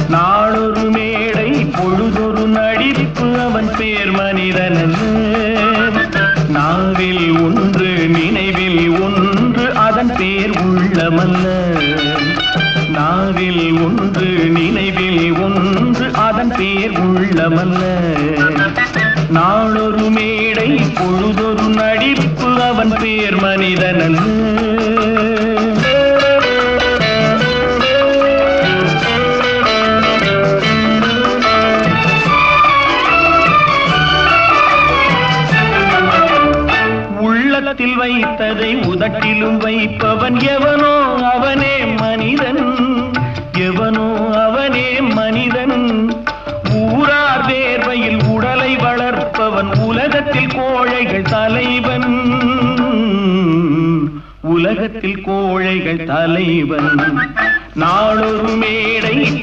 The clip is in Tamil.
நாளொரு மேடை பொழுதொரு நடிப்பு அவன் பேர் மனிதனல்ல. நாவில் ஒன்று நினைவில் ஒன்று அதன் பேர் உள்ளமல்ல. நாவில் ஒன்று நினைவில் ஒன்று அதன் பேர் உள்ளமல்ல. நாளொரு மேடை பொழுதொரு நடிப்பு அவன் பேர் மனிதனல்ல. உள்ளத்தில் வைத்ததை உதட்டிலும் வைப்பவன் எவனோ அவனே மனிதன். எவனோ அவனே மனிதன். ஊரார் வேர்வையில் உடலை வளர்ப்பவன் உலகத்தில் கோழைகள் தலைவன். உலகத்தில் கோழைகள் தலைவன். நாளொரு மேடை